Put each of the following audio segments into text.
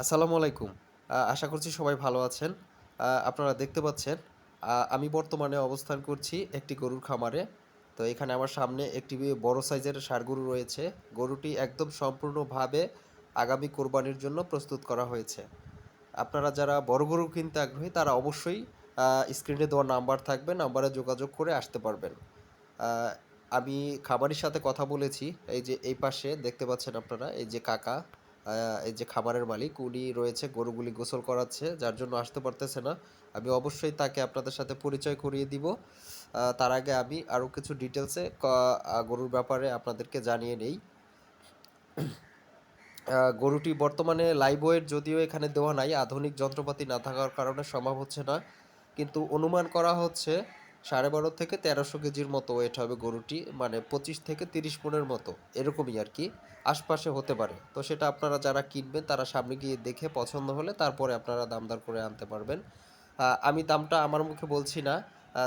আসসালামু আলাইকুম। আশা করছি সবাই ভালো আছেন। আপনারা দেখতে পাচ্ছেন, আমি বর্তমানে অবস্থান করছি একটি গরুর খামারে। তো এখানে আমার সামনে একটি বড় সাইজের ষাঁড় গরু রয়েছে। গরুটি একদম সম্পূর্ণভাবে আগামী কোরবানির জন্য প্রস্তুত করা হয়েছে। আপনারা যারা বড় গরু কিনতে আগ্রহী তারা অবশ্যই স্ক্রিনে দেওয়া নাম্বার থাকবে, নাম্বারে যোগাযোগ করে আসতে পারবেন। আহ, আমি খামারির সাথে কথা বলেছি। এই যে এই পাশে দেখতে পাচ্ছেন আপনারা, এই যে কাকা, এই যে খামারের মালিক উনি রয়েছে, গরুগুলি গোসল করাচ্ছে, যার জন্য আসতে পারতেছে না। আমি অবশ্যই তাকে আপনাদের সাথে পরিচয় করিয়ে দিব। তার আগে আমি আরও কিছু ডিটেলসে গরুর ব্যাপারে আপনাদেরকে জানিয়ে নেই। গরুটি বর্তমানে লাইভ ওয়েট যদিও এখানে দেওয়া নাই, আধুনিক যন্ত্রপাতি না থাকার কারণে সম্ভব হচ্ছে না, কিন্তু অনুমান করা হচ্ছে 12.5 থেকে 1300 কেজির মতো ওয়েট হবে গরুটি, মানে 25 থেকে 30 মনের মতো, এরকমই আর কি, আশপাশে হতে পারে। তো সেটা আপনারা যারা কিনবেন তারা সামনে গিয়ে দেখে পছন্দ হলে তারপরে আপনারা দামদার করে আনতে পারবেন। আমি দামটা আমার মুখে বলছি না,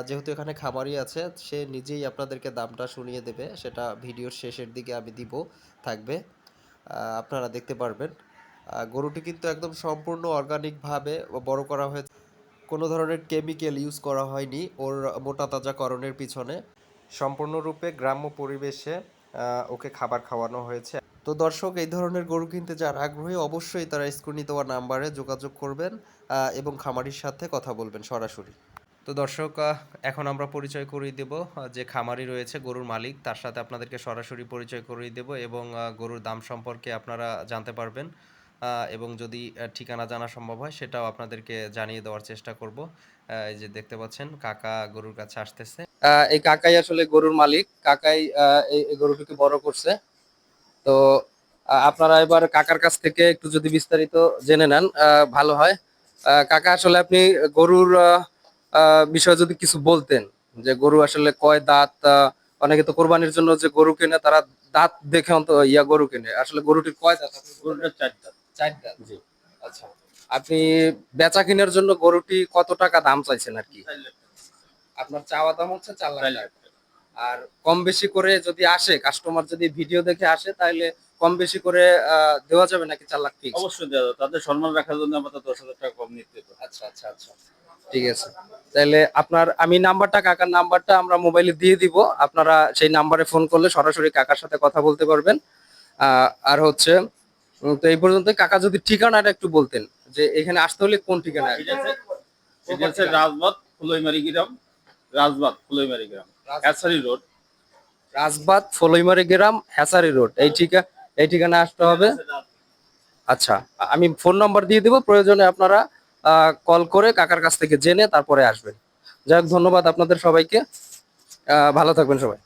যেহেতু এখানে খামারি আছে, সে নিজেই আপনাদেরকে দামটা শুনিয়ে দেবে, সেটা ভিডিওর শেষের দিকে আমি দিব, থাকবে, আপনারা দেখতে পারবেন। গরুটি কিন্তু একদম সম্পূর্ণ অর্গানিকভাবে বড় করা হয়েছে, কোনো ধরনের কেমিক্যাল ইউজ করা হয়নি ওর মোটা তাজাকরণের পিছনে। সম্পূর্ণরূপে গ্রাম্য পরিবেশে ওকে খাবার খাওয়ানো হয়েছে। তো দর্শক, এই ধরনের গরু কিনতে যারা আগ্রহী অবশ্যই তারা স্ক্রিনে দেওয়া নাম্বারে যোগাযোগ করবেন এবং খামারির সাথে কথা বলবেন সরাসরি। তো দর্শক, এখন আমরা পরিচয় করিয়ে দেব যে খামারি রয়েছে, গরুর মালিক, তার সাথে আপনাদেরকে সরাসরি পরিচয় করিয়ে দেব এবং গরুর দাম সম্পর্কে আপনারা জানতে পারবেন। এবং যদি ঠিকানা জানা সম্ভব হয় সেটাও আপনাদেরকে জানিয়ে দেওয়ার চেষ্টা করব। এই যে দেখতে পাচ্ছেন কাকা গরুর কাছে আসতেছে। এই কাকাই আসলে গরুর মালিক, কাকাই এই গরুটিকে বড় করছে। তো আপনারা এবার কাকার কাছ থেকে একটু যদি বিস্তারিত জেনে নেন ভালো হয়। কাকা, আসলে আপনি গরুর বিষয়ে যদি কিছু বলতেন, যে গরু আসলে কয় দাঁত, অনেকে তো কোরবানির জন্য যে গরু কেনে তারা দাঁত দেখে অন্ত গরু কেনে, আসলে গরুটির কয় দাঁত? গরুটার ৪ দাঁত। 4 দাঁত। জি। আচ্ছা, আপনি বেচা কেনার জন্য গরুটি কত টাকা দাম চাইছেন আর কি? ৪ লাখ টাকা। আপনার চাওয়া দাম হচ্ছে 4 লাখ ৪ লাখ টাকা। টাকা। আর কম বেশি করে যদি আসে, কাস্টমার যদি ভিডিও দেখে আসে, তাহলে কম বেশি করে দেওয়া যাবে নাকি 4 লাখ ফিক্স? অবশ্যই দেওয়া যাবে। তাদের সম্মান রাখার জন্য আমরা তো ১০,০০০ টাকা কম নিতে পারি। আচ্ছা, আচ্ছা, আচ্ছা। ঠিক আছে। তাইলে আপনার আমি নাম্বারটা, কাকার নাম্বারটা আমরা মোবাইলে দিয়ে দিব। আপনারা সেই নাম্বারে ফোন করলে সরাসরি কাকার সাথে কথা বলতে পারবেন। আর হচ্ছে তো এই পর্যন্তই। কাকা, যদি ঠিকানাটা একটু বলতেন যে এখানে আসতে হলে কোন ঠিকানায় এটা আসবেন? হচ্ছে এটা হচ্ছে রাজবাদ ফুলইমারি গ্রাম। রাজবাদ ফুলইমারি গ্রাম। Hatchery road. রাজবাদ ফলইমারি গ্রাম, হ্যাচারি রোড, এই ঠিকানায় আসতে হবে। আচ্ছা, আমি ফোন নাম্বার দিয়ে দিব, প্রয়োজনে আপনারা কল করে কাকার কাছ থেকে জেনে তারপরে আসবেন। যাই হোক, ধন্যবাদ আপনাদের সবাইকে। ভালো থাকবেন সবাই।